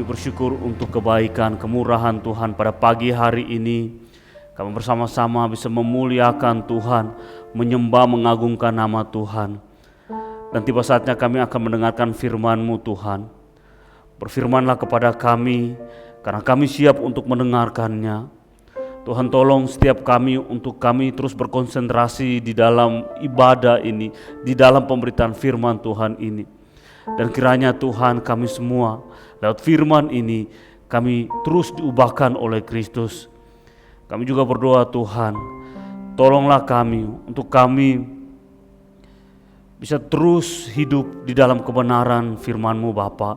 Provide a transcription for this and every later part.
kami bersyukur untuk kebaikan, kemurahan Tuhan pada pagi hari ini. Kami bersama-sama bisa memuliakan Tuhan, menyembah, mengagungkan nama Tuhan. Dan tiba saatnya kami akan mendengarkan firman-Mu Tuhan. Berfirmanlah kepada kami, karena kami siap untuk mendengarkannya. Tuhan tolong setiap kami untuk kami terus berkonsentrasi di dalam ibadah ini, di dalam pemberitaan firman Tuhan ini. Dan kiranya Tuhan kami semua lewat firman ini kami terus diubahkan oleh Kristus. Kami juga berdoa Tuhan, tolonglah kami untuk kami bisa terus hidup di dalam kebenaran firman-Mu Bapa.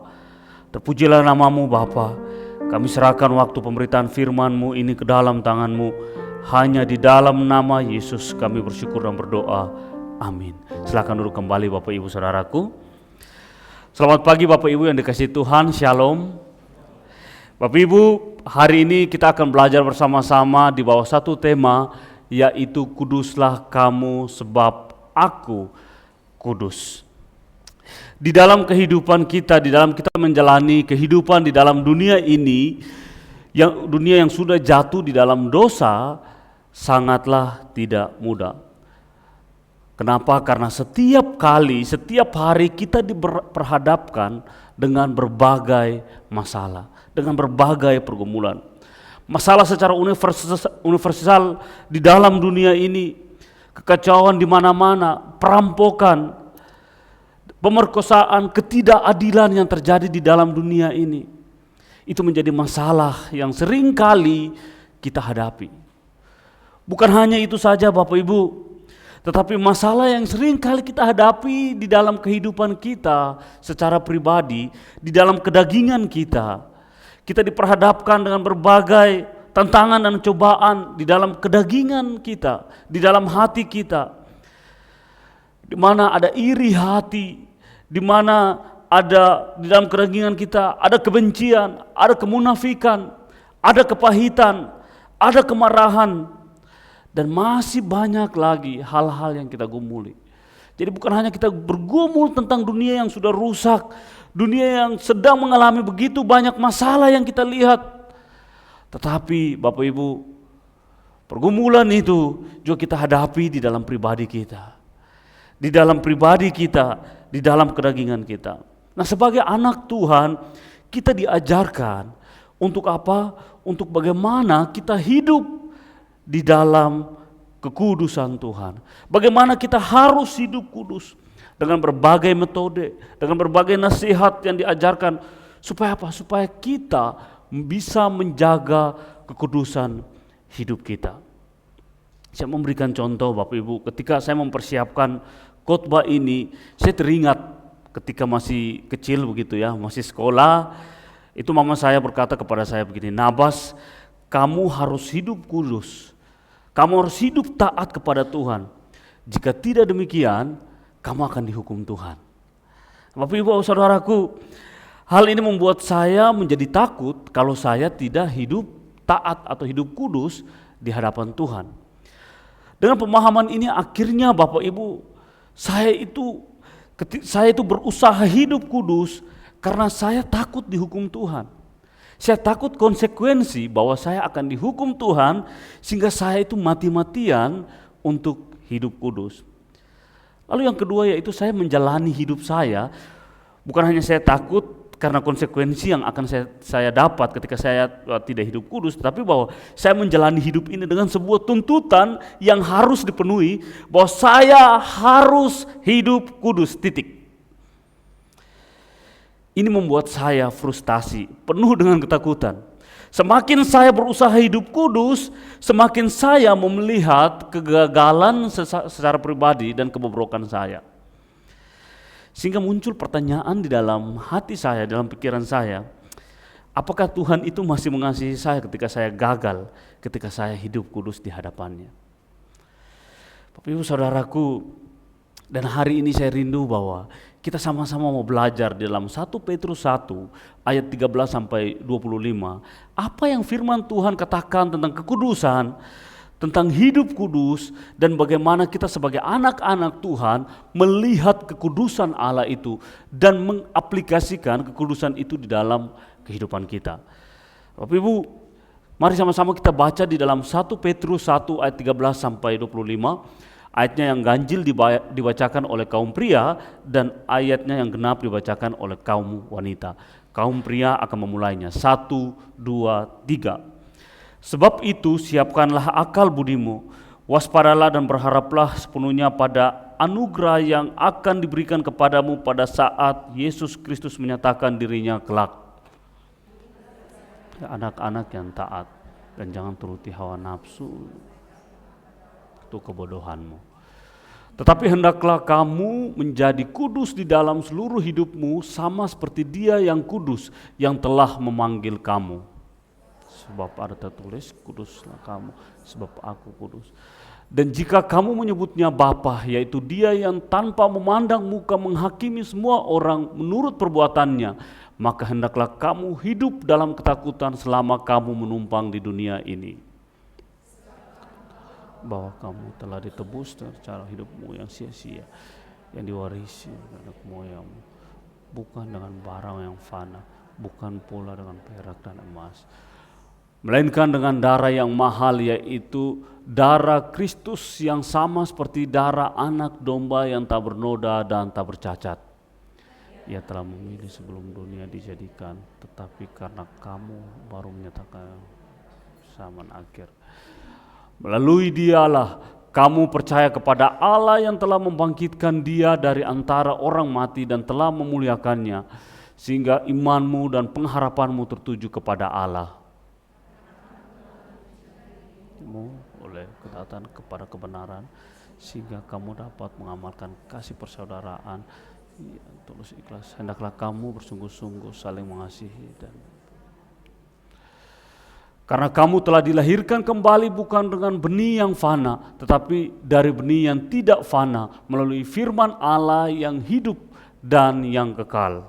Terpujilah nama-Mu Bapa. Kami serahkan waktu pemberitaan firman-Mu ini ke dalam tangan-Mu. Hanya di dalam nama Yesus kami bersyukur dan berdoa. Amin. Silakan duduk kembali Bapak Ibu Saudaraku. Selamat pagi Bapak Ibu yang dikasihi Tuhan, Shalom. Bapak Ibu, hari ini kita akan belajar bersama-sama di bawah satu tema, yaitu kuduslah kamu sebab aku kudus. Di dalam kehidupan kita, di dalam kita menjalani kehidupan di dalam dunia ini, dunia yang sudah jatuh di dalam dosa, sangatlah tidak mudah. Kenapa? Karena setiap kali, setiap hari kita diperhadapkan dengan berbagai masalah, dengan berbagai pergumulan. Masalah secara universal di dalam dunia ini, kekacauan di mana-mana, perampokan, pemerkosaan, ketidakadilan yang terjadi di dalam dunia ini. Itu menjadi masalah yang sering kali kita hadapi. Bukan hanya itu saja Bapak Ibu, tetapi masalah yang sering kali kita hadapi di dalam kehidupan kita secara pribadi, di dalam kedagingan kita. Kita diperhadapkan dengan berbagai tantangan dan cobaan di dalam kedagingan kita, di dalam hati kita. Di mana ada iri hati, di mana ada di dalam kedagingan kita ada kebencian, ada kemunafikan, ada kepahitan, ada kemarahan. Dan masih banyak lagi hal-hal yang kita gumuli. Jadi bukan hanya kita bergumul tentang dunia yang sudah rusak, dunia yang sedang mengalami begitu banyak masalah yang kita lihat. Tetapi Bapak Ibu, pergumulan itu juga kita hadapi di dalam pribadi kita. Di dalam pribadi kita, di dalam kedagingan kita. Nah, sebagai anak Tuhan, kita diajarkan untuk apa? Untuk bagaimana kita hidup di dalam kekudusan Tuhan. Bagaimana kita harus hidup kudus dengan berbagai metode, dengan berbagai nasihat yang diajarkan supaya apa? Supaya kita bisa menjaga kekudusan hidup kita. Saya memberikan contoh Bapak Ibu, ketika saya mempersiapkan khotbah ini, saya teringat ketika masih kecil begitu ya, masih sekolah, itu mama saya berkata kepada saya begini, "Nabas, kamu harus hidup kudus. Kamu harus hidup taat kepada Tuhan. Jika tidak demikian, kamu akan dihukum Tuhan." Bapak Ibu Saudaraku, hal ini membuat saya menjadi takut kalau saya tidak hidup taat atau hidup kudus di hadapan Tuhan. Dengan pemahaman ini akhirnya Bapak Ibu, saya itu berusaha hidup kudus karena saya takut dihukum Tuhan. Saya takut konsekuensi bahwa saya akan dihukum Tuhan sehingga saya itu mati-matian untuk hidup kudus. Lalu yang kedua yaitu saya menjalani hidup saya, bukan hanya saya takut karena konsekuensi yang akan saya dapat ketika saya tidak hidup kudus, tapi bahwa saya menjalani hidup ini dengan sebuah tuntutan yang harus dipenuhi, bahwa saya harus hidup kudus, titik. Ini membuat saya frustasi, penuh dengan ketakutan. Semakin saya berusaha hidup kudus, semakin saya melihat kegagalan secara pribadi dan kebobrokan saya. Sehingga muncul pertanyaan di dalam hati saya, dalam pikiran saya, apakah Tuhan itu masih mengasihi saya ketika saya gagal, ketika saya hidup kudus di hadapannya? Bapak Ibu Saudaraku, dan hari ini saya rindu bahwa kita sama-sama mau belajar di dalam 1 Petrus 1 ayat 13 sampai 25. Apa yang firman Tuhan katakan tentang kekudusan, tentang hidup kudus, dan bagaimana kita sebagai anak-anak Tuhan melihat kekudusan Allah itu dan mengaplikasikan kekudusan itu di dalam kehidupan kita. Bapak Ibu, mari sama-sama kita baca di dalam 1 Petrus 1 ayat 13 sampai 25. Ayatnya yang ganjil dibacakan oleh kaum pria dan ayatnya yang genap dibacakan oleh kaum wanita. Kaum pria akan memulainya. 1, 2, 3. Sebab itu siapkanlah akal budimu, waspadalah dan berharaplah sepenuhnya pada anugerah yang akan diberikan kepadamu pada saat Yesus Kristus menyatakan dirinya kelak. Anak-anak yang taat dan jangan turuti hawa nafsu, itu kebodohanmu. Tetapi hendaklah kamu menjadi kudus di dalam seluruh hidupmu, sama seperti Dia yang kudus yang telah memanggil kamu. Sebab ada tertulis, kuduslah kamu sebab aku kudus. Dan jika kamu menyebutnya Bapa, yaitu Dia yang tanpa memandang muka menghakimi semua orang menurut perbuatannya, maka hendaklah kamu hidup dalam ketakutan selama kamu menumpang di dunia ini. Bahwa kamu telah ditebus secara hidupmu yang sia-sia, yang diwarisi nenek moyangmu, bukan dengan barang yang fana, bukan pula dengan perak dan emas, melainkan dengan darah yang mahal, yaitu darah Kristus yang sama seperti darah anak domba yang tak bernoda dan tak bercacat. Ia telah memilih sebelum dunia dijadikan, tetapi karena kamu baru menyatakan zaman akhir. Melalui Dialah kamu percaya kepada Allah yang telah membangkitkan Dia dari antara orang mati dan telah memuliakannya, sehingga imanmu dan pengharapanmu tertuju kepada Allah. Oleh ketaatan kepada kebenaran, sehingga kamu dapat mengamalkan kasih persaudaraan tulus ikhlas. Hendaklah kamu bersungguh-sungguh saling mengasihi, dan karena kamu telah dilahirkan kembali bukan dengan benih yang fana, tetapi dari benih yang tidak fana, melalui firman Allah yang hidup dan yang kekal.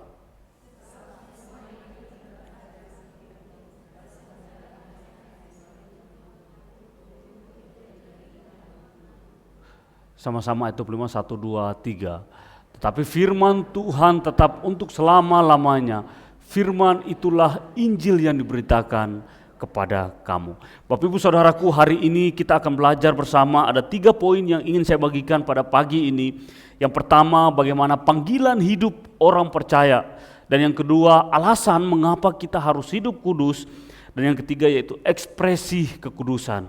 Sama-sama ayat 25, 1, 2, 3. Tetapi firman Tuhan tetap untuk selama-lamanya. Firman itulah Injil yang diberitakan kepada kamu. Bapak Ibu Saudaraku, hari ini kita akan belajar bersama. Ada 3 poin yang ingin saya bagikan pada pagi ini. Yang pertama, bagaimana panggilan hidup orang percaya. Dan yang kedua, alasan mengapa kita harus hidup kudus. Dan yang ketiga yaitu ekspresi kekudusan.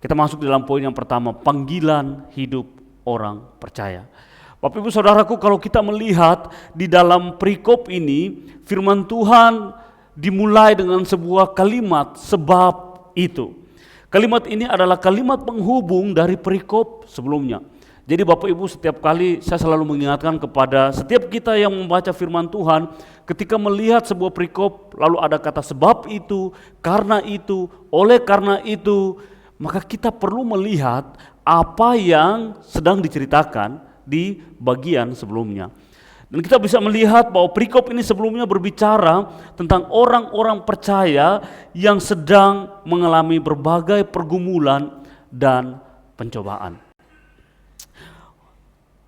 Kita masuk dalam poin yang pertama, panggilan hidup orang percaya. Bapak Ibu Saudaraku, kalau kita melihat di dalam perikop ini, firman Tuhan dimulai dengan sebuah kalimat, sebab itu. Kalimat ini adalah kalimat penghubung dari perikop sebelumnya. Jadi Bapak Ibu, setiap kali saya selalu mengingatkan kepada setiap kita yang membaca firman Tuhan, ketika melihat sebuah perikop lalu ada kata sebab itu, karena itu, oleh karena itu, maka kita perlu melihat apa yang sedang diceritakan di bagian sebelumnya. Dan kita bisa melihat bahwa perikop ini sebelumnya berbicara tentang orang-orang percaya yang sedang mengalami berbagai pergumulan dan pencobaan.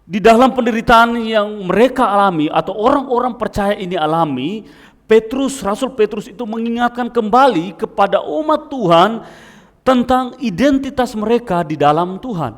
Di dalam penderitaan yang mereka alami atau orang-orang percaya ini alami, Rasul Petrus itu mengingatkan kembali kepada umat Tuhan tentang identitas mereka di dalam Tuhan.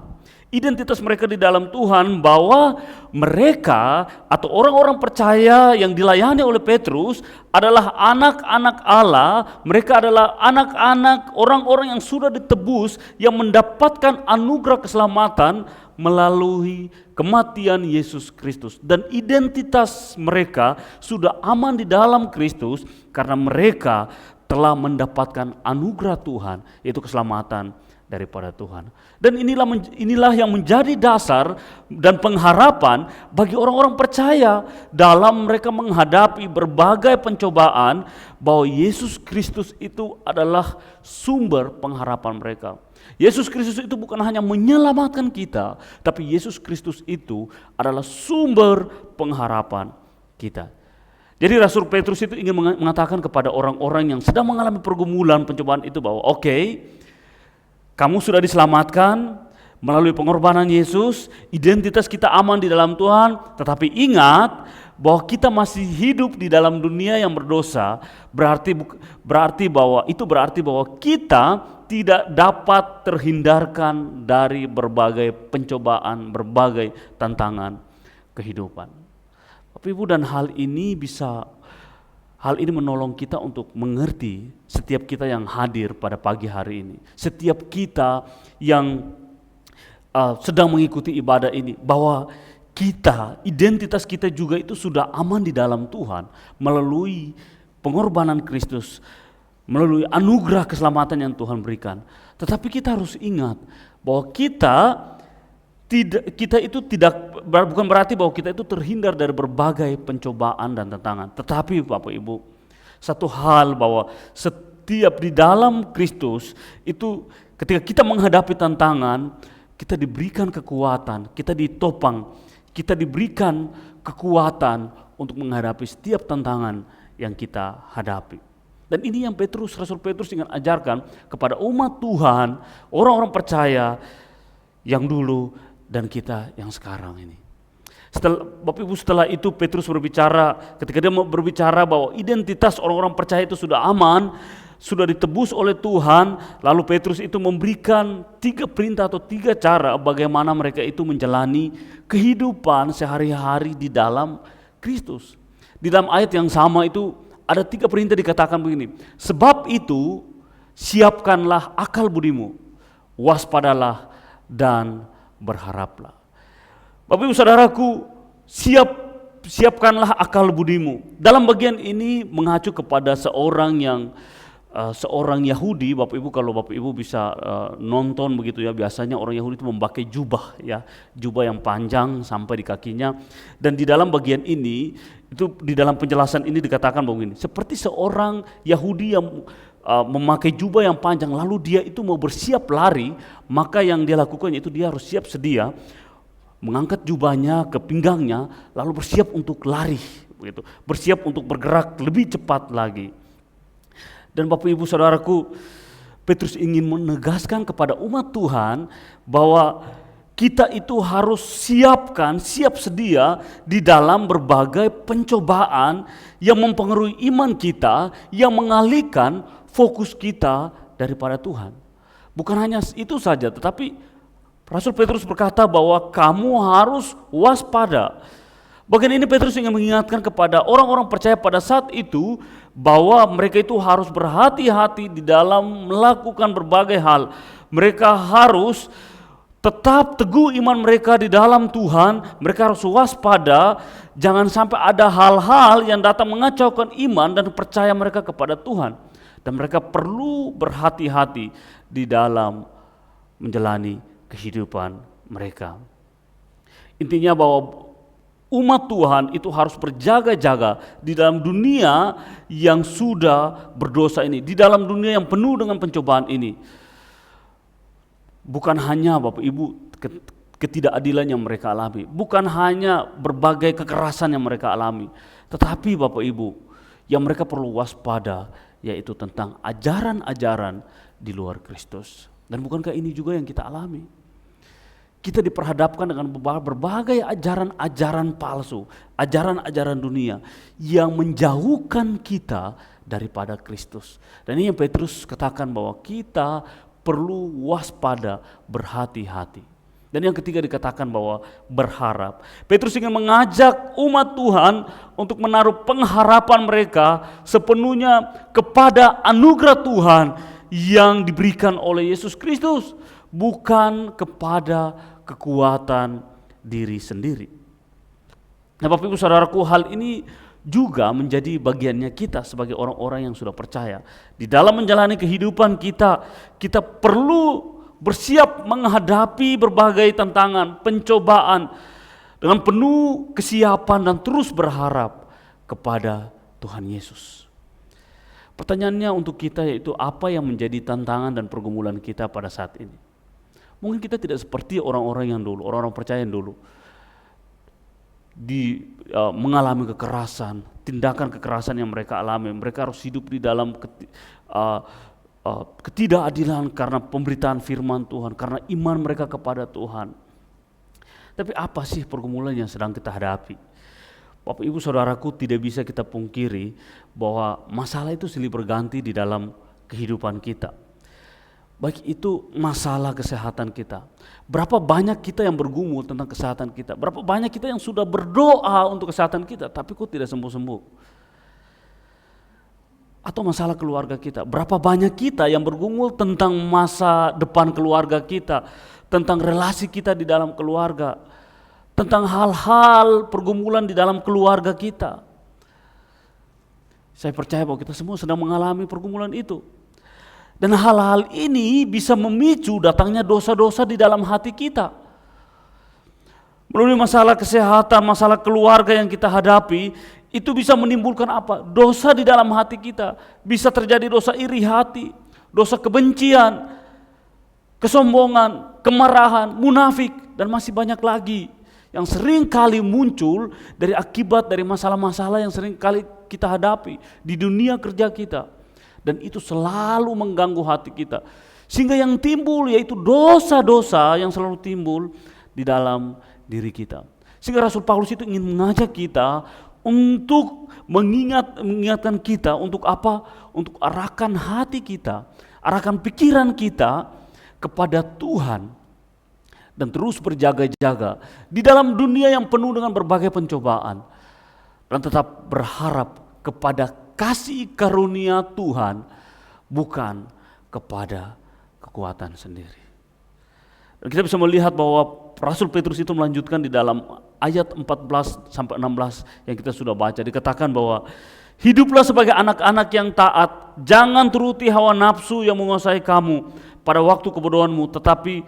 Identitas mereka di dalam Tuhan, bahwa mereka atau orang-orang percaya yang dilayani oleh Petrus adalah anak-anak Allah. Mereka adalah anak-anak orang-orang yang sudah ditebus, yang mendapatkan anugerah keselamatan melalui kematian Yesus Kristus. Dan identitas mereka sudah aman di dalam Kristus karena mereka telah mendapatkan anugerah Tuhan, yaitu keselamatan daripada Tuhan. Dan inilah yang menjadi dasar dan pengharapan bagi orang-orang percaya dalam mereka menghadapi berbagai pencobaan, bahwa Yesus Kristus itu adalah sumber pengharapan mereka. Yesus Kristus itu bukan hanya menyelamatkan kita, tapi Yesus Kristus itu adalah sumber pengharapan kita. Jadi Rasul Petrus itu ingin mengatakan kepada orang-orang yang sedang mengalami pergumulan pencobaan itu bahwa oke, kamu sudah diselamatkan, Melalui pengorbanan Yesus, identitas kita aman di dalam Tuhan, tetapi ingat bahwa kita masih hidup di dalam dunia yang berdosa, berarti bahwa kita tidak dapat terhindarkan dari berbagai pencobaan, berbagai tantangan kehidupan. Bapak Ibu, dan hal ini menolong kita untuk mengerti setiap kita yang hadir pada pagi hari ini, setiap kita yang sedang mengikuti ibadah ini, bahwa identitas kita juga itu sudah aman di dalam Tuhan melalui pengorbanan Kristus, melalui anugerah keselamatan yang Tuhan berikan. Tetapi kita harus ingat bahwa bukan berarti bahwa kita itu terhindar dari berbagai pencobaan dan tantangan. Tetapi Bapak Ibu, satu hal bahwa setiap di dalam Kristus itu ketika kita menghadapi tantangan, kita diberikan kekuatan, kita ditopang, kita diberikan kekuatan untuk menghadapi setiap tantangan yang kita hadapi. Dan ini yang Rasul Petrus ingin ajarkan kepada umat Tuhan, orang-orang percaya yang dulu dan kita yang sekarang ini. Bapak Ibu, setelah itu Petrus ketika dia berbicara bahwa identitas orang-orang percaya itu sudah aman, sudah ditebus oleh Tuhan, lalu Petrus itu memberikan 3 perintah atau 3 cara bagaimana mereka itu menjalani kehidupan sehari-hari di dalam Kristus. Di dalam ayat yang sama itu ada 3 perintah dikatakan begini, sebab itu siapkanlah akal budimu, waspadalah dan berharaplah. Bapak Ibu Saudaraku, siapkanlah akal budimu. Dalam bagian ini mengacu kepada seorang Yahudi. Bapak Ibu, kalau Bapak Ibu bisa nonton begitu ya, biasanya orang Yahudi itu memakai jubah ya, jubah yang panjang sampai di kakinya. Dan di dalam bagian ini, itu di dalam penjelasan ini dikatakan begini, seperti seorang Yahudi yang memakai jubah yang panjang, lalu dia itu mau bersiap lari, maka yang dia lakukan itu dia harus siap sedia mengangkat jubahnya ke pinggangnya, lalu bersiap untuk lari, begitu, bersiap untuk bergerak lebih cepat lagi. Dan Bapak Ibu Saudaraku, Petrus ingin menegaskan kepada umat Tuhan bahwa kita itu harus siap sedia di dalam berbagai pencobaan yang mempengaruhi iman kita, yang mengalihkan fokus kita daripada Tuhan. Bukan hanya itu saja, tetapi Rasul Petrus berkata bahwa kamu harus waspada. Bagian ini Petrus ingin mengingatkan kepada orang-orang percaya pada saat itu bahwa mereka itu harus berhati-hati di dalam melakukan berbagai hal. Mereka harus tetap teguh iman mereka di dalam Tuhan, mereka harus waspada, jangan sampai ada hal-hal yang datang mengacaukan iman dan percaya mereka kepada Tuhan. Dan mereka perlu berhati-hati di dalam menjalani kehidupan mereka. Intinya bahwa umat Tuhan itu harus berjaga-jaga di dalam dunia yang sudah berdosa ini, di dalam dunia yang penuh dengan pencobaan ini. Bukan hanya Bapak Ibu ketidakadilan yang mereka alami, bukan hanya berbagai kekerasan yang mereka alami, tetapi Bapak Ibu yang mereka perlu waspada, yaitu tentang ajaran-ajaran di luar Kristus. Dan bukankah ini juga yang kita alami? Kita diperhadapkan dengan berbagai ajaran-ajaran palsu, ajaran-ajaran dunia yang menjauhkan kita daripada Kristus. Dan ini yang Petrus katakan bahwa kita perlu waspada, berhati-hati. Dan yang ketiga dikatakan bahwa berharap. Petrus ingin mengajak umat Tuhan untuk menaruh pengharapan mereka sepenuhnya kepada anugerah Tuhan yang diberikan oleh Yesus Kristus, bukan kepada kekuatan diri sendiri. Nah, Bapak Ibu Saudaraku, hal ini juga menjadi bagiannya kita sebagai orang-orang yang sudah percaya. Di dalam menjalani kehidupan kita, kita perlu bersiap menghadapi berbagai tantangan, pencobaan dengan penuh kesiapan dan terus berharap kepada Tuhan Yesus. Pertanyaannya untuk kita yaitu apa yang menjadi tantangan dan pergumulan kita pada saat ini? Mungkin kita tidak seperti orang-orang yang dulu, orang-orang percaya yang dulu mengalami kekerasan, tindakan kekerasan yang mereka alami. Mereka harus hidup di dalam ketidakadilan karena pemberitaan firman Tuhan, karena iman mereka kepada Tuhan. Tapi apa sih pergumulan yang sedang kita hadapi? Bapak Ibu Saudaraku, tidak bisa kita pungkiri bahwa masalah itu silih berganti di dalam kehidupan kita. Baik itu masalah kesehatan kita. Berapa banyak kita yang bergumul tentang kesehatan kita? Berapa banyak kita yang sudah berdoa untuk kesehatan kita, tapi kok tidak sembuh-sembuh? Atau masalah keluarga kita. Berapa banyak kita yang bergumul tentang masa depan keluarga kita, tentang relasi kita di dalam keluarga, tentang hal-hal pergumulan di dalam keluarga kita. Saya percaya bahwa kita semua sedang mengalami pergumulan itu. Dan hal-hal ini bisa memicu datangnya dosa-dosa di dalam hati kita. Melalui masalah kesehatan, masalah keluarga yang kita hadapi, itu bisa menimbulkan apa? Dosa di dalam hati kita. Bisa terjadi dosa iri hati, dosa kebencian, kesombongan, kemarahan, munafik, dan masih banyak lagi yang sering kali muncul dari akibat dari masalah-masalah yang sering kali kita hadapi di dunia kerja kita. Dan itu selalu mengganggu hati kita. Sehingga yang timbul yaitu dosa-dosa yang selalu timbul di dalam diri kita. Sehingga Rasul Paulus itu ingin mengajak kita untuk mengingatkan kita untuk apa? Untuk arahkan hati kita, arahkan pikiran kita kepada Tuhan. Dan terus berjaga-jaga di dalam dunia yang penuh dengan berbagai pencobaan. Dan tetap berharap kepada kasih karunia Tuhan, bukan kepada kekuatan sendiri. Dan kita bisa melihat bahwa Rasul Petrus itu melanjutkan di dalam ayat 14 sampai 16 yang kita sudah baca, dikatakan bahwa hiduplah sebagai anak-anak yang taat, jangan turuti hawa nafsu yang menguasai kamu pada waktu kebodohanmu, tetapi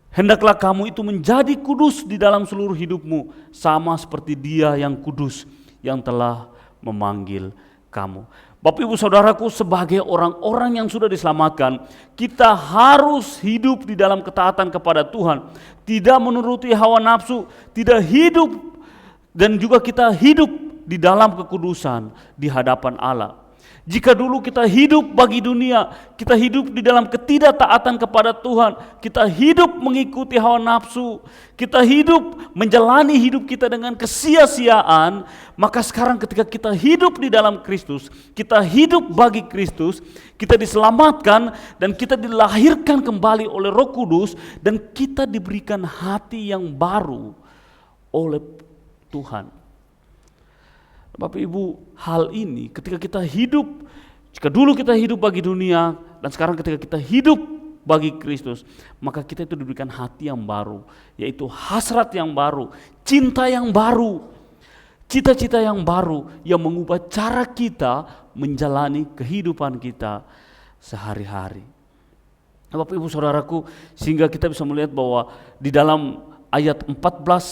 hendaklah kamu itu menjadi kudus di dalam seluruh hidupmu, sama seperti Dia yang kudus yang telah memanggil kamu. Bapak Ibu Saudaraku, sebagai orang-orang yang sudah diselamatkan, kita harus hidup di dalam ketaatan kepada Tuhan, tidak menuruti hawa nafsu, tidak hidup, dan juga kita hidup di dalam kekudusan di hadapan Allah. Jika dulu kita hidup bagi dunia, kita hidup di dalam ketidaktaatan kepada Tuhan, kita hidup mengikuti hawa nafsu, kita hidup menjalani hidup kita dengan kesia-siaan, maka sekarang ketika kita hidup di dalam Kristus, kita hidup bagi Kristus, kita diselamatkan dan kita dilahirkan kembali oleh Roh Kudus dan kita diberikan hati yang baru oleh Tuhan. Bapak Ibu, hal ini ketika kita hidup, jika dulu kita hidup bagi dunia dan sekarang ketika kita hidup bagi Kristus, maka kita itu diberikan hati yang baru, yaitu hasrat yang baru, cinta yang baru, cita-cita yang baru yang mengubah cara kita menjalani kehidupan kita sehari-hari. Bapak Ibu Saudaraku, sehingga kita bisa melihat bahwa di dalam ayat 14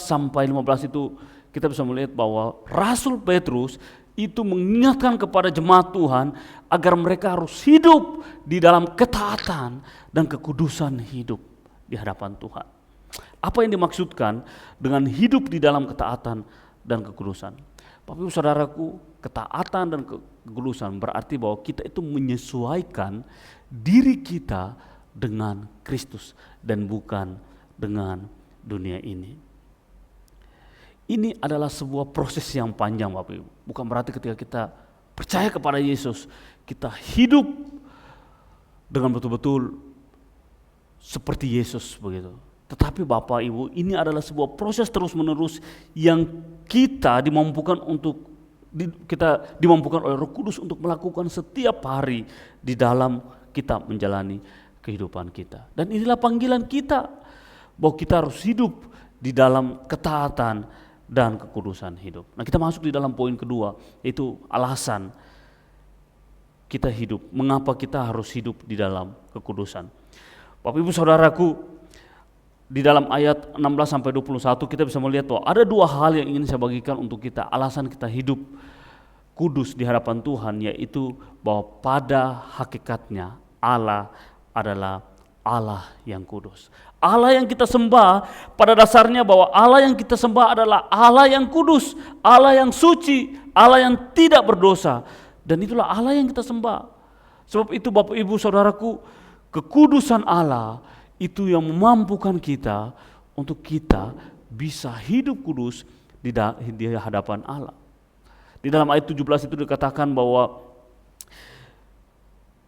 sampai 15 itu kita bisa melihat bahwa Rasul Petrus itu mengingatkan kepada jemaat Tuhan agar mereka harus hidup di dalam ketaatan dan kekudusan hidup di hadapan Tuhan. Apa yang dimaksudkan dengan hidup di dalam ketaatan dan kekudusan? Bapak Ibu Saudaraku, ketaatan dan kekudusan berarti bahwa kita itu menyesuaikan diri kita dengan Kristus dan bukan dengan dunia ini. Ini adalah sebuah proses yang panjang Bapak Ibu. Bukan berarti ketika kita percaya kepada Yesus, kita hidup dengan betul-betul seperti Yesus begitu. Tetapi Bapak Ibu, ini adalah sebuah proses terus-menerus yang kita dimampukan oleh Roh Kudus untuk melakukan setiap hari di dalam kita menjalani kehidupan kita. Dan inilah panggilan kita bahwa kita harus hidup di dalam ketaatan dan kekudusan hidup. Nah, kita masuk di dalam poin kedua, yaitu alasan kita hidup. Mengapa kita harus hidup di dalam kekudusan? Bapak Ibu Saudaraku, di dalam ayat 16 sampai 21 kita bisa melihat bahwa ada dua hal yang ingin saya bagikan untuk kita. Alasan kita hidup kudus di hadapan Tuhan, yaitu bahwa pada hakikatnya Allah adalah Allah yang kudus. Allah yang kita sembah pada dasarnya bahwa Allah yang kita sembah adalah Allah yang kudus, Allah yang suci, Allah yang tidak berdosa. Dan itulah Allah yang kita sembah. Sebab itu Bapak Ibu Saudaraku, kekudusan Allah itu yang memampukan kita untuk kita bisa hidup kudus di hadapan Allah. Di dalam ayat 17 itu dikatakan bahwa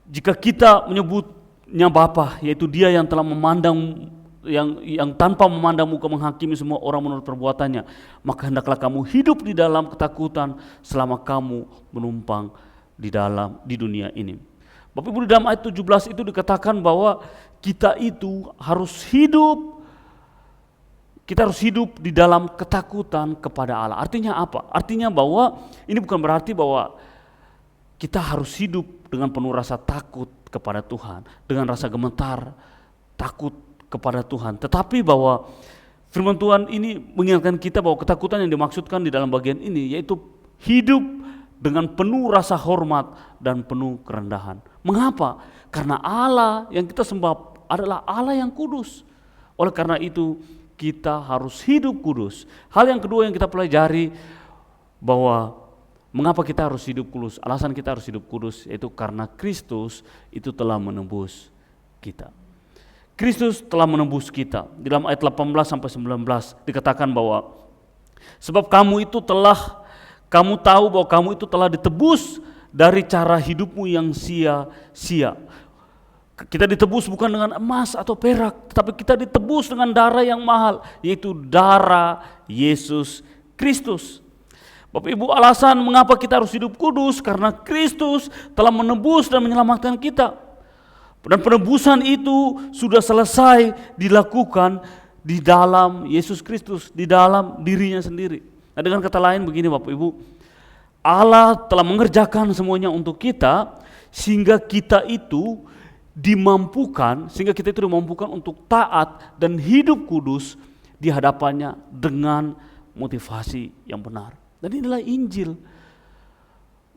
jika kita menyebutnya Bapa, yaitu Dia yang telah memandang, yang tanpa memandang muka menghakimi semua orang menurut perbuatannya, maka hendaklah kamu hidup di dalam ketakutan selama kamu menumpang di dunia ini. Bapak Ibu, di dalam ayat 17 itu dikatakan bahwa kita itu harus hidup di dalam ketakutan kepada Allah. Artinya apa? Artinya bahwa ini bukan berarti bahwa kita harus hidup dengan penuh rasa takut kepada Tuhan, dengan rasa gemetar, takut kepada Tuhan. Tetapi bahwa firman Tuhan ini mengingatkan kita bahwa ketakutan yang dimaksudkan di dalam bagian ini yaitu hidup dengan penuh rasa hormat dan penuh kerendahan. Mengapa? Karena Allah yang kita sembah adalah Allah yang kudus. Oleh karena itu kita harus hidup kudus. Hal yang kedua yang kita pelajari bahwa mengapa kita harus hidup kudus? Alasan kita harus hidup kudus yaitu karena Kristus itu telah menebus kita. Kristus telah menebus kita. Di dalam ayat 18 sampai 19 dikatakan bahwa sebab kamu tahu bahwa kamu itu telah ditebus dari cara hidupmu yang sia-sia. Kita ditebus bukan dengan emas atau perak, tetapi kita ditebus dengan darah yang mahal, yaitu darah Yesus Kristus. Bapak Ibu, alasan mengapa kita harus hidup kudus karena Kristus telah menebus dan menyelamatkan kita. Dan penebusan itu sudah selesai dilakukan di dalam Yesus Kristus, di dalam dirinya sendiri. Nah, dengan kata lain begini Bapak Ibu, Allah telah mengerjakan semuanya untuk kita sehingga kita itu dimampukan untuk taat dan hidup kudus di hadapannya dengan motivasi yang benar. Dan inilah Injil.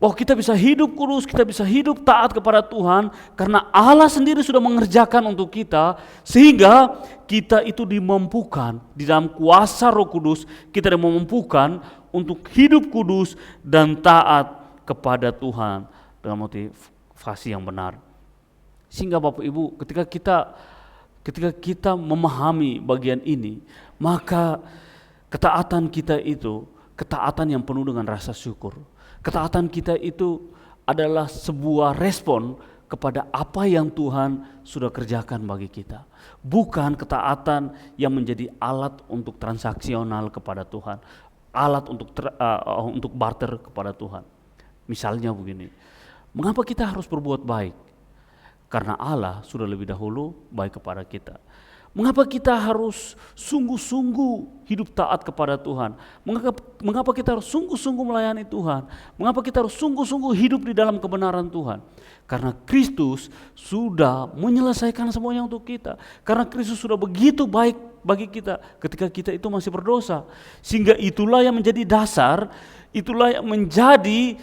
Bahwa kita bisa hidup kudus, kita bisa hidup taat kepada Tuhan karena Allah sendiri sudah mengerjakan untuk kita sehingga kita itu dimampukan di dalam kuasa Roh Kudus, kita dimampukan untuk hidup kudus dan taat kepada Tuhan dengan motivasi yang benar. Sehingga Bapak Ibu, ketika kita memahami bagian ini, maka ketaatan kita itu ketaatan yang penuh dengan rasa syukur. Ketaatan kita itu adalah sebuah respon kepada apa yang Tuhan sudah kerjakan bagi kita. Bukan ketaatan yang menjadi alat untuk transaksional kepada Tuhan, alat untuk barter kepada Tuhan. Misalnya begini, mengapa kita harus berbuat baik? Karena Allah sudah lebih dahulu baik kepada kita. Mengapa kita harus sungguh-sungguh hidup taat kepada Tuhan? Mengapa kita harus sungguh-sungguh melayani Tuhan? Mengapa kita harus sungguh-sungguh hidup di dalam kebenaran Tuhan? Karena Kristus sudah menyelesaikan semuanya untuk kita. Karena Kristus sudah begitu baik bagi kita ketika kita itu masih berdosa. Sehingga itulah yang menjadi dasar, itulah yang menjadi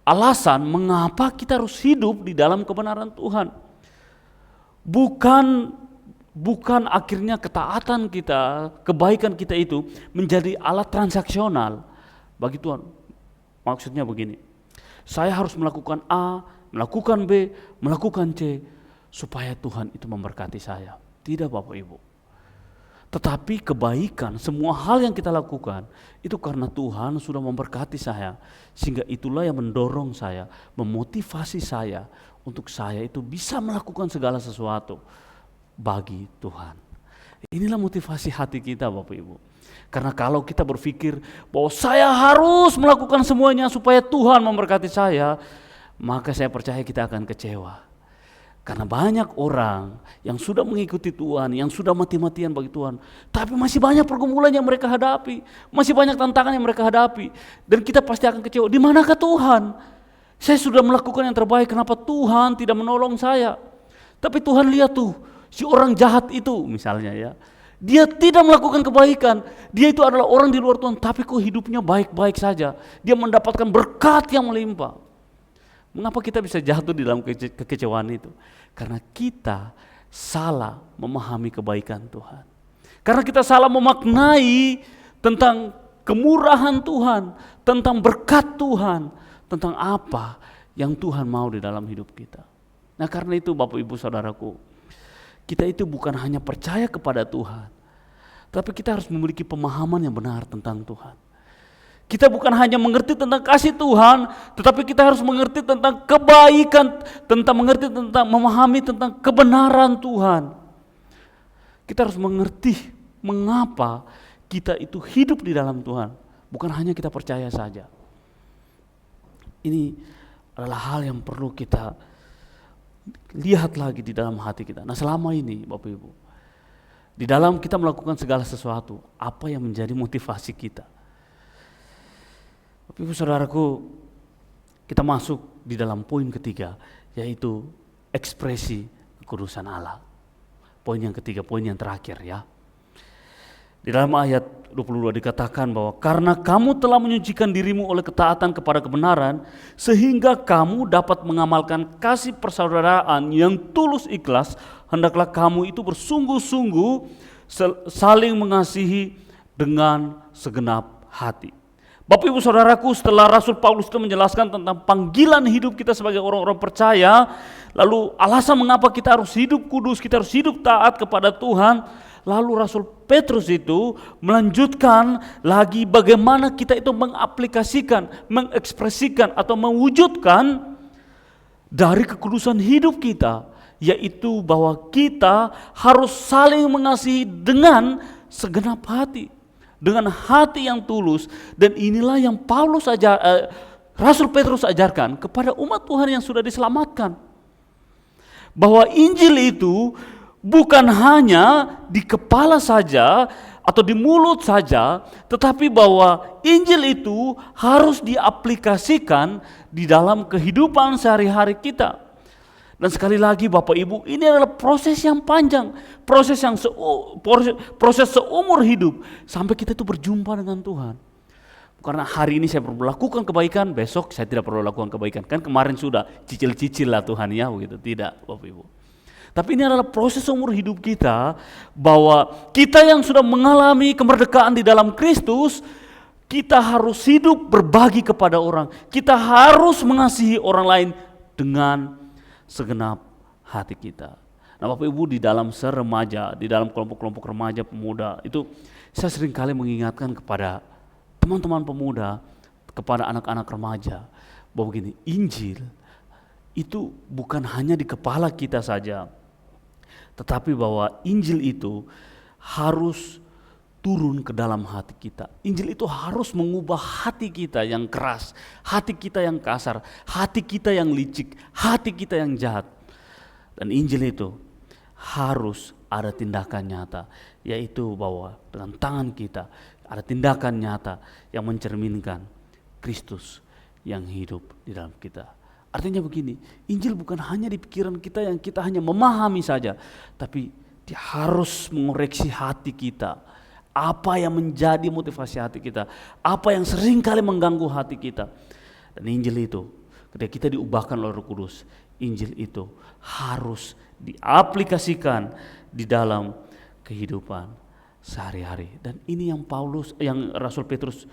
alasan mengapa kita harus hidup di dalam kebenaran Tuhan. Bukan akhirnya ketaatan kita, kebaikan kita itu menjadi alat transaksional bagi Tuhan. Maksudnya begini, saya harus melakukan A, melakukan B, melakukan C supaya Tuhan itu memberkati saya. Tidak Bapak Ibu. Tetapi kebaikan, semua hal yang kita lakukan itu karena Tuhan sudah memberkati saya. Sehingga itulah yang mendorong saya, memotivasi saya untuk saya itu bisa melakukan segala sesuatu bagi Tuhan. Inilah motivasi hati kita Bapak Ibu. Karena kalau kita berpikir bahwa saya harus melakukan semuanya supaya Tuhan memberkati saya, maka saya percaya kita akan kecewa. Karena banyak orang yang sudah mengikuti Tuhan, yang sudah mati-matian bagi Tuhan, tapi masih banyak pergumulan yang mereka hadapi, masih banyak tantangan yang mereka hadapi, dan kita pasti akan kecewa. Di manakah Tuhan? Saya sudah melakukan yang terbaik, kenapa Tuhan tidak menolong saya? Tapi Tuhan lihat tuh, si orang jahat itu misalnya ya, dia tidak melakukan kebaikan, dia itu adalah orang di luar Tuhan, tapi kok hidupnya baik-baik saja, dia mendapatkan berkat yang melimpah. Mengapa kita bisa jatuh di dalam kekecewaan itu? Karena kita salah memahami kebaikan Tuhan. Karena kita salah memaknai tentang kemurahan Tuhan, tentang berkat Tuhan, tentang apa yang Tuhan mau di dalam hidup kita. Nah karena itu Bapak Ibu Saudaraku, kita itu bukan hanya percaya kepada Tuhan, tapi kita harus memiliki pemahaman yang benar tentang Tuhan. Kita bukan hanya mengerti tentang kasih Tuhan, tetapi kita harus mengerti tentang kebaikan, tentang memahami tentang kebenaran Tuhan. Kita harus mengerti mengapa kita itu hidup di dalam Tuhan, bukan hanya kita percaya saja. Ini adalah hal yang perlu kita lihat lagi di dalam hati kita. Nah selama ini Bapak Ibu, di dalam kita melakukan segala sesuatu, apa yang menjadi motivasi kita? Bapak Ibu Saudaraku, kita masuk di dalam poin ketiga, yaitu ekspresi kekudusan Allah. Poin yang ketiga, poin yang terakhir ya. Di dalam ayat 22 dikatakan bahwa karena kamu telah menyucikan dirimu oleh ketaatan kepada kebenaran, sehingga kamu dapat mengamalkan kasih persaudaraan yang tulus ikhlas, hendaklah kamu itu bersungguh-sungguh saling mengasihi dengan segenap hati. Bapak Ibu Saudaraku, setelah Rasul Paulus itu menjelaskan tentang panggilan hidup kita sebagai orang-orang percaya, lalu alasan mengapa kita harus hidup kudus, kita harus hidup taat kepada Tuhan, lalu Rasul Petrus itu melanjutkan lagi bagaimana kita itu mengaplikasikan, mengekspresikan atau mewujudkan dari kekudusan hidup kita, yaitu bahwa kita harus saling mengasihi dengan segenap hati, dengan hati yang tulus. Dan inilah yang Rasul Petrus ajarkan kepada umat Tuhan yang sudah diselamatkan, bahwa Injil itu bukan hanya di kepala saja atau di mulut saja, tetapi bahwa Injil itu harus diaplikasikan di dalam kehidupan sehari-hari kita. Dan sekali lagi Bapak Ibu, ini adalah proses yang panjang, proses seumur hidup sampai kita itu berjumpa dengan Tuhan. Karena hari ini saya perlu lakukan kebaikan, besok saya tidak perlu lakukan kebaikan. Kan kemarin sudah cicil-cicil lah Tuhan ya, begitu. Tidak Bapak Ibu. Tapi ini adalah proses seumur hidup kita, bahwa kita yang sudah mengalami kemerdekaan di dalam Kristus, kita harus hidup berbagi kepada orang. Kita harus mengasihi orang lain dengan segenap hati kita. Nah Bapak Ibu, di dalam seremaja, di dalam kelompok-kelompok remaja pemuda, itu saya sering kali mengingatkan kepada teman-teman pemuda, kepada anak-anak remaja, bahwa begini, Injil itu bukan hanya di kepala kita saja, tetapi bahwa Injil itu harus turun ke dalam hati kita. Injil itu harus mengubah hati kita yang keras, hati kita yang kasar, hati kita yang licik, hati kita yang jahat. Dan Injil itu harus ada tindakan nyata, yaitu bahwa dengan tangan kita ada tindakan nyata yang mencerminkan Kristus yang hidup di dalam kita. Artinya begini, Injil bukan hanya di pikiran kita yang kita hanya memahami saja, tapi dia harus mengoreksi hati kita. Apa yang menjadi motivasi hati kita, apa yang sering kali mengganggu hati kita. Dan Injil itu, ketika kita diubahkan oleh Roh Kudus, Injil itu harus diaplikasikan di dalam kehidupan sehari-hari. Dan ini yang Rasul Petrus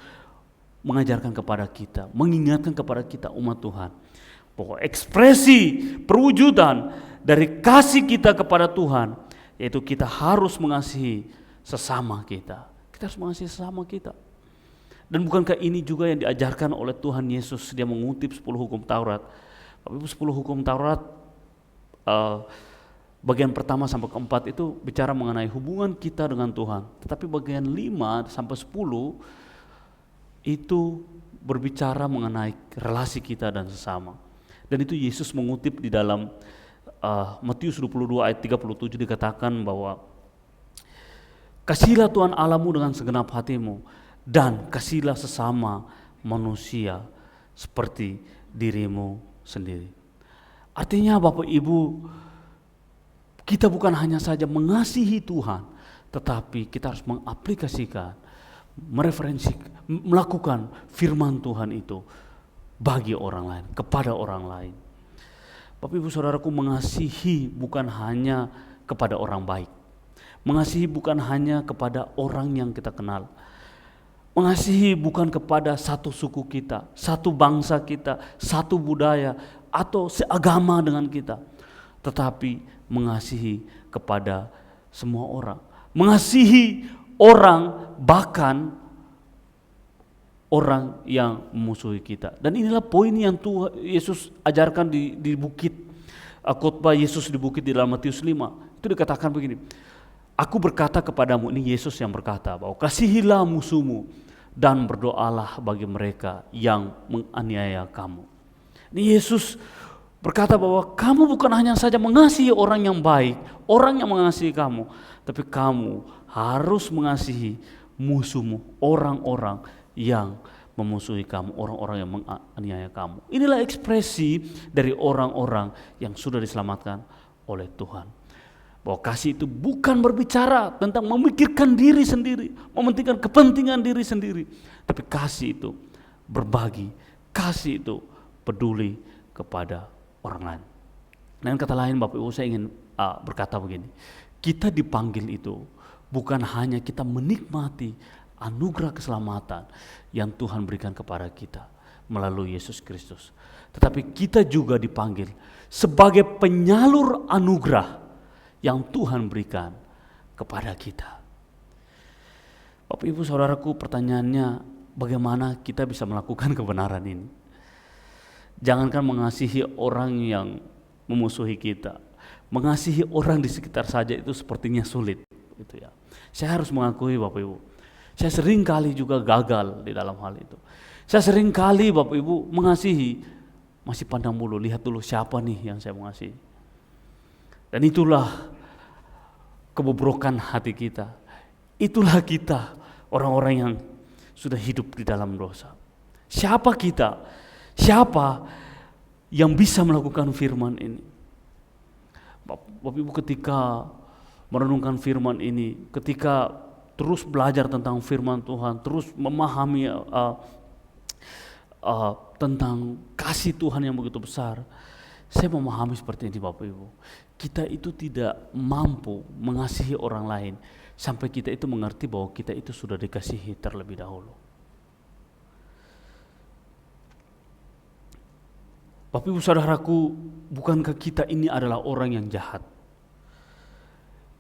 mengajarkan kepada kita, mengingatkan kepada kita umat Tuhan, bahwa ekspresi perwujudan dari kasih kita kepada Tuhan, yaitu kita harus mengasihi sesama kita. Kita harus mengasihi sesama kita. Dan bukankah ini juga yang diajarkan oleh Tuhan Yesus? Dia mengutip 10 hukum Taurat. Tapi 10 hukum Taurat bagian pertama sampai keempat itu bicara mengenai hubungan kita dengan Tuhan. Tetapi bagian 5 sampai 10 itu berbicara mengenai relasi kita dan sesama. Dan itu Yesus mengutip di dalam Matius 22 ayat 37 dikatakan bahwa kasihilah Tuhan Allahmu dengan segenap hatimu, dan kasihilah sesama manusia seperti dirimu sendiri. Artinya Bapak Ibu, kita bukan hanya saja mengasihi Tuhan, tetapi kita harus mengaplikasikan, melakukan firman Tuhan itu bagi orang lain, kepada orang lain. Bapak Ibu Saudaraku, mengasihi bukan hanya kepada orang baik. Mengasihi bukan hanya kepada orang yang kita kenal. Mengasihi bukan kepada satu suku kita, satu bangsa kita, satu budaya, atau seagama dengan kita. tetapi mengasihi kepada semua orang. Mengasihi orang, bahkan orang yang memusuhi kita. Dan inilah poin yang Tuhan Yesus ajarkan di bukit, khotbah Yesus di bukit di dalam Matius 5. Itu dikatakan begini, aku berkata kepadamu, ini Yesus yang berkata, bahwa kasihilah musuhmu dan berdoalah bagi mereka yang menganiaya kamu. Ini Yesus berkata bahwa kamu bukan hanya saja mengasihi orang yang baik, orang yang mengasihi kamu, tapi kamu harus mengasihi musuhmu, orang-orang yang memusuhi kamu, orang-orang yang menganiaya kamu. Inilah ekspresi dari orang-orang yang sudah diselamatkan oleh Tuhan. Bahwa kasih itu bukan berbicara tentang memikirkan diri sendiri, mementingkan kepentingan diri sendiri, tapi kasih itu berbagi, kasih itu peduli kepada orang lain. Dengan kata lain, Bapak Ibu, saya ingin berkata begini, kita dipanggil itu bukan hanya kita menikmati anugerah keselamatan yang Tuhan berikan kepada kita melalui Yesus Kristus, tetapi kita juga dipanggil sebagai penyalur anugerah yang Tuhan berikan kepada kita. Bapak Ibu Saudaraku, pertanyaannya, bagaimana kita bisa melakukan kebenaran ini? Jangankan mengasihi orang yang memusuhi kita, mengasihi orang di sekitar saja itu sepertinya sulit, gitu ya. Saya harus mengakui, Bapak Ibu, saya sering kali juga gagal di dalam hal itu. Saya sering kali, Bapak Ibu, mengasihi masih pandang bulu, lihat dulu siapa nih yang saya mengasihi. Dan itulah kebobrokan hati kita. Itulah kita, orang-orang yang sudah hidup di dalam dosa. Siapa kita? Siapa yang bisa melakukan firman ini? Bapak Ibu, ketika merenungkan firman ini, ketika terus belajar tentang firman Tuhan, terus memahami tentang kasih Tuhan yang begitu besar, saya memahami seperti ini, Bapak Ibu. Kita itu tidak mampu mengasihi orang lain sampai kita itu mengerti bahwa kita itu sudah dikasihi terlebih dahulu. Bapak Ibu Saudaraku, bukankah kita ini adalah orang yang jahat?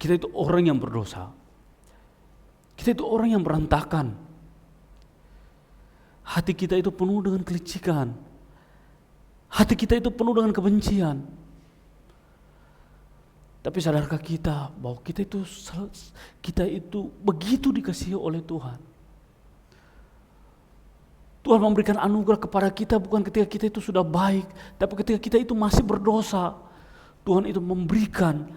Kita itu orang yang berdosa. Kita itu orang yang berantakan. Hati kita itu penuh dengan kelicikan. Hati kita itu penuh dengan kebencian. Tapi sadarkah kita bahwa kita itu begitu dikasihi oleh Tuhan? Tuhan memberikan anugerah kepada kita bukan ketika kita itu sudah baik, tapi ketika kita itu masih berdosa. Tuhan itu memberikan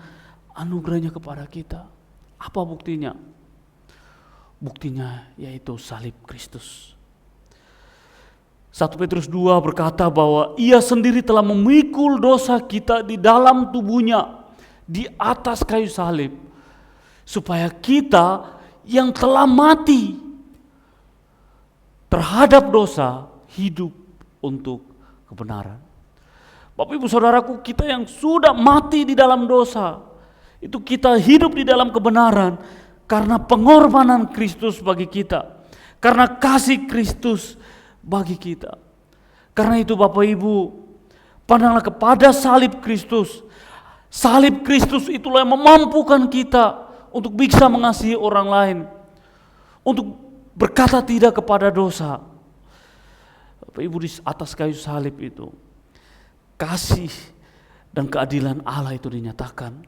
anugerahnya kepada kita. Apa buktinya? Buktinya yaitu salib Kristus. 1 Petrus 2 berkata bahwa Ia sendiri telah memikul dosa kita di dalam tubuhnya di atas kayu salib, supaya kita yang telah mati terhadap dosa hidup untuk kebenaran. Bapak Ibu Saudaraku, kita yang sudah mati di dalam dosa, itu kita hidup di dalam kebenaran karena pengorbanan Kristus bagi kita, karena kasih Kristus bagi kita. Karena itu Bapak Ibu, pandanglah kepada salib Kristus. Salib Kristus itulah yang memampukan kita untuk bisa mengasihi orang lain, untuk berkata tidak kepada dosa. Bapak Ibu, di atas kayu salib itu kasih dan keadilan Allah itu dinyatakan.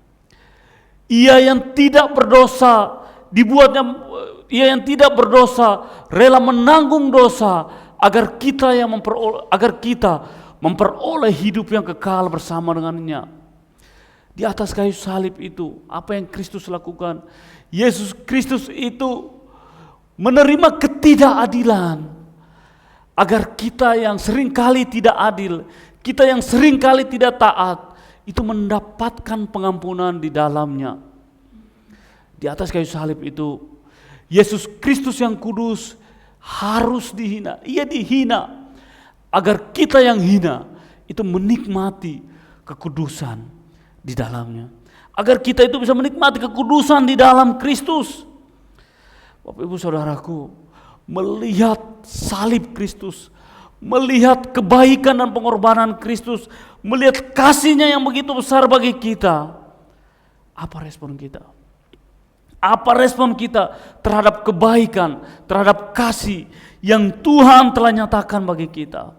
Ia yang tidak berdosa ia yang tidak berdosa rela menanggung dosa agar kita memperoleh hidup yang kekal bersama dengannya. Di atas kayu salib itu, apa yang Kristus lakukan? Yesus Kristus itu menerima ketidakadilan agar kita yang seringkali tidak adil, kita yang seringkali tidak taat, itu mendapatkan pengampunan di dalamnya. Di atas kayu salib itu, Yesus Kristus yang kudus harus dihina. Ia dihina agar kita yang hina itu menikmati kekudusan di dalamnya. Agar kita itu bisa menikmati kekudusan di dalam Kristus. Bapak Ibu Saudaraku, melihat salib Kristus, melihat kebaikan dan pengorbanan Kristus, melihat kasih-Nya yang begitu besar bagi kita, apa respon kita? Apa respon kita terhadap kebaikan, terhadap kasih yang Tuhan telah nyatakan bagi kita?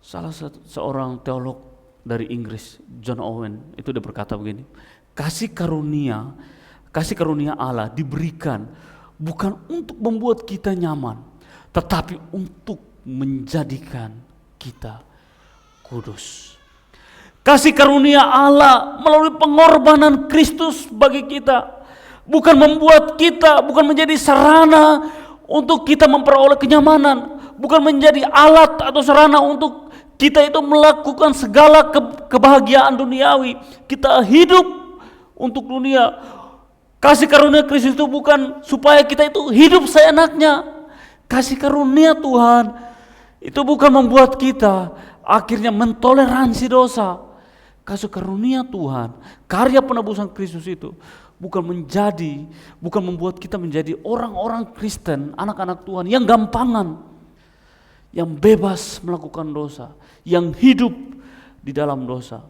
Salah satu seorang teolog dari Inggris, John Owen, itu dia berkata begini, kasih karunia Allah diberikan bukan untuk membuat kita nyaman, tetapi untuk menjadikan kita kudus. Kasih karunia Allah melalui pengorbanan Kristus bagi kita bukan membuat kita, bukan menjadi sarana untuk kita memperoleh kenyamanan, bukan menjadi alat atau sarana untuk kita itu melakukan segala kebahagiaan duniawi. Kita hidup untuk dunia. Kasih karunia Kristus itu bukan supaya kita itu hidup seenaknya. Kasih karunia Tuhan itu bukan membuat kita akhirnya mentoleransi dosa. Kasih karunia Tuhan, karya penebusan Kristus itu bukan membuat kita menjadi orang-orang Kristen, anak-anak Tuhan yang gampangan, yang bebas melakukan dosa, yang hidup di dalam dosa.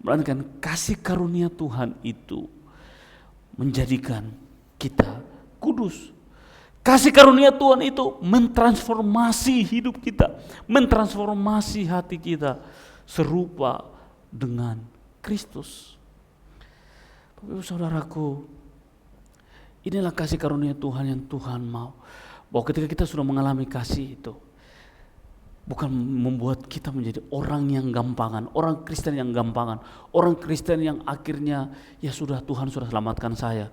Melainkan kasih karunia Tuhan itu menjadikan kita kudus. Kasih karunia Tuhan itu mentransformasi hidup kita, mentransformasi hati kita serupa dengan Kristus. Bapak-Ibu saudaraku, inilah kasih karunia Tuhan yang Tuhan mau. Bahwa ketika kita sudah mengalami kasih itu, bukan membuat kita menjadi orang yang gampangan, orang Kristen yang gampangan, orang Kristen yang akhirnya ya sudah, Tuhan sudah selamatkan saya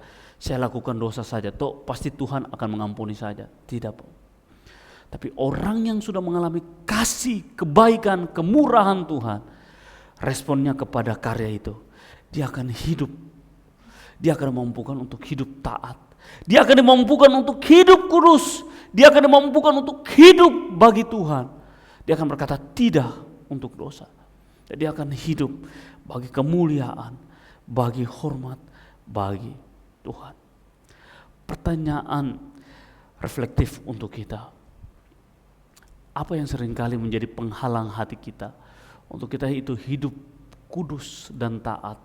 lakukan dosa saja, toh pasti Tuhan akan mengampuni saja. Tidak. Tapi orang yang sudah mengalami kasih, kebaikan, kemurahan Tuhan, responnya kepada karya itu, dia akan hidup. Dia akan dimampukan untuk hidup taat. Dia akan dimampukan untuk hidup kudus. Dia akan dimampukan untuk hidup bagi Tuhan. Dia akan berkata tidak untuk dosa. Dan dia akan hidup bagi kemuliaan, bagi hormat, bagi Tuhan. Pertanyaan reflektif untuk kita. Apa yang seringkali menjadi penghalang hati kita untuk kita itu hidup kudus dan taat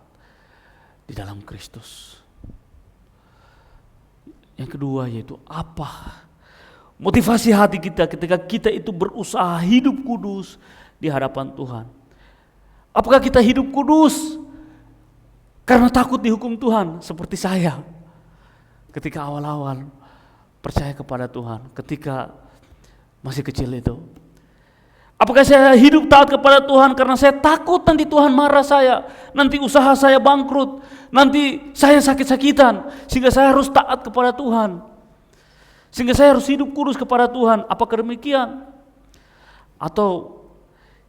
di dalam Kristus? Yang kedua yaitu apa motivasi hati kita ketika kita itu berusaha hidup kudus di hadapan Tuhan? Apakah kita hidup kudus karena takut dihukum Tuhan seperti saya ketika awal-awal percaya kepada Tuhan, ketika masih kecil itu? Apakah saya hidup taat kepada Tuhan karena saya takut nanti Tuhan marah saya, nanti usaha saya bangkrut, nanti saya sakit-sakitan, sehingga saya harus taat kepada Tuhan, sehingga saya harus hidup kudus kepada Tuhan? Apakah demikian? Atau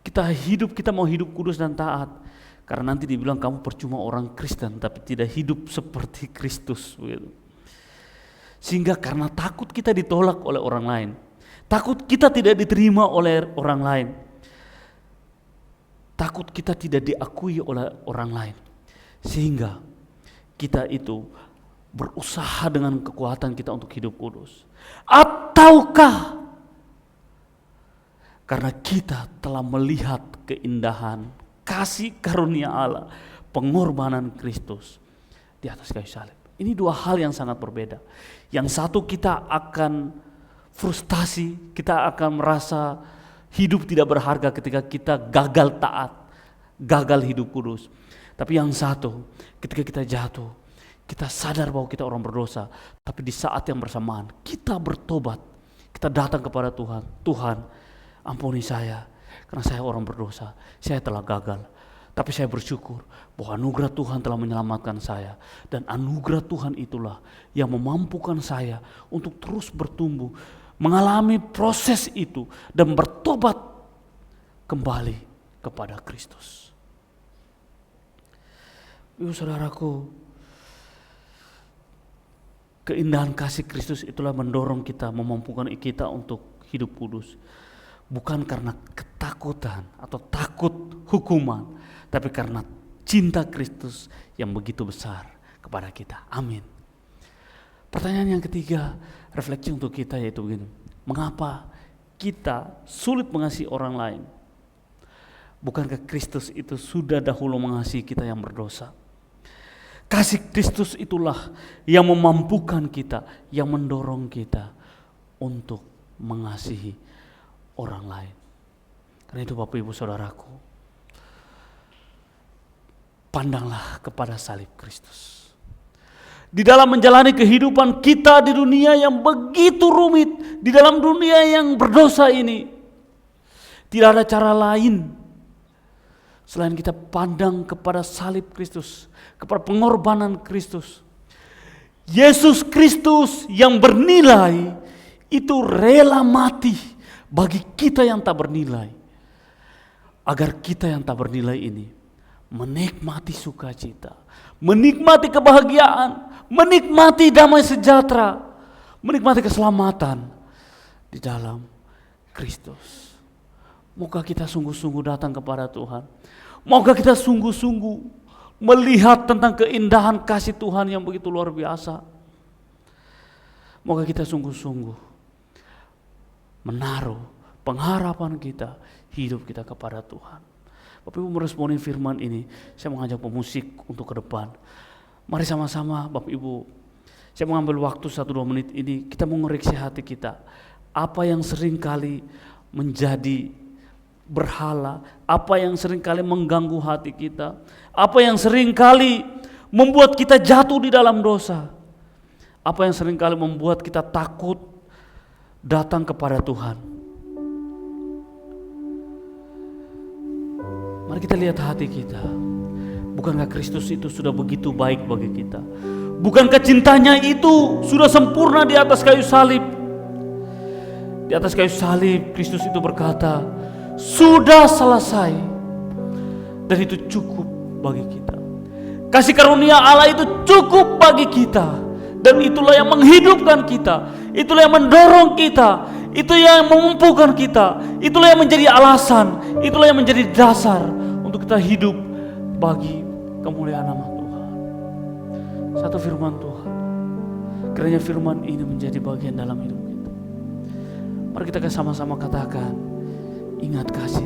kita mau hidup kudus dan taat karena nanti dibilang kamu percuma orang Kristen tapi tidak hidup seperti Kristus, begitu. Sehingga karena takut kita ditolak oleh orang lain, takut kita tidak diterima oleh orang lain, takut kita tidak diakui oleh orang lain, sehingga kita itu berusaha dengan kekuatan kita untuk hidup kudus. Ataukah karena kita telah melihat keindahan kasih karunia Allah, pengorbanan Kristus di atas kayu salib? Ini dua hal yang sangat berbeda. Yang satu, kita akan frustasi, kita akan merasa hidup tidak berharga ketika kita gagal taat, gagal hidup kudus. Tapi yang satu, ketika kita jatuh, kita sadar bahwa kita orang berdosa, tapi di saat yang bersamaan kita bertobat, kita datang kepada Tuhan. Tuhan, ampuni saya karena saya orang berdosa, saya telah gagal. Tapi saya bersyukur bahwa anugerah Tuhan telah menyelamatkan saya. Dan anugerah Tuhan itulah yang memampukan saya untuk terus bertumbuh, mengalami proses itu dan bertobat kembali kepada Kristus. Ibu saudaraku, keindahan kasih Kristus itulah mendorong kita, memampukan kita untuk hidup kudus. Bukan karena ketakutan atau takut hukuman, tapi karena cinta Kristus yang begitu besar kepada kita. Amin. Pertanyaan yang ketiga, refleksi untuk kita yaitu begini. Mengapa kita sulit mengasihi orang lain? Bukankah Kristus itu sudah dahulu mengasihi kita yang berdosa? Kasih Kristus itulah yang memampukan kita, yang mendorong kita untuk mengasihi orang lain. Karena itu Bapak Ibu Saudaraku, pandanglah kepada salib Kristus. Di dalam menjalani kehidupan kita di dunia yang begitu rumit, di dalam dunia yang berdosa ini, tidak ada cara lain selain kita pandang kepada salib Kristus, kepada pengorbanan Kristus. Yesus Kristus yang bernilai itu rela mati bagi kita yang tak bernilai, agar kita yang tak bernilai ini menikmati sukacita, menikmati kebahagiaan, menikmati damai sejahtera, menikmati keselamatan di dalam Kristus. Moga kita sungguh-sungguh datang kepada Tuhan. Moga kita sungguh-sungguh melihat tentang keindahan kasih Tuhan yang begitu luar biasa. Moga kita sungguh-sungguh menaruh pengharapan kita, hidup kita kepada Tuhan. Bapak Ibu meresponi firman ini, saya mengajak pemusik untuk ke depan. Mari sama-sama Bapak Ibu, saya mengambil waktu 1-2 menit ini, kita mengoreksi hati kita. Apa yang sering kali menjadi berhala, apa yang sering kali mengganggu hati kita, apa yang sering kali membuat kita jatuh di dalam dosa, apa yang sering kali membuat kita takut datang kepada Tuhan. Mari kita lihat hati kita. Bukankah Kristus itu sudah begitu baik bagi kita? Bukankah cintanya itu sudah sempurna di atas kayu salib? Di atas kayu salib Kristus itu berkata, sudah selesai. Dan itu cukup bagi kita. Kasih karunia Allah itu cukup bagi kita. Dan itulah yang menghidupkan kita. Itulah yang mendorong kita. Itu yang memampukan kita. Itulah yang menjadi alasan. Itulah yang menjadi dasar untuk kita hidup bagi kemuliaan nama Tuhan. Satu firman Tuhan, kiranya firman ini menjadi bagian dalam hidup kita. Mari kita sama-sama katakan, ingat kasih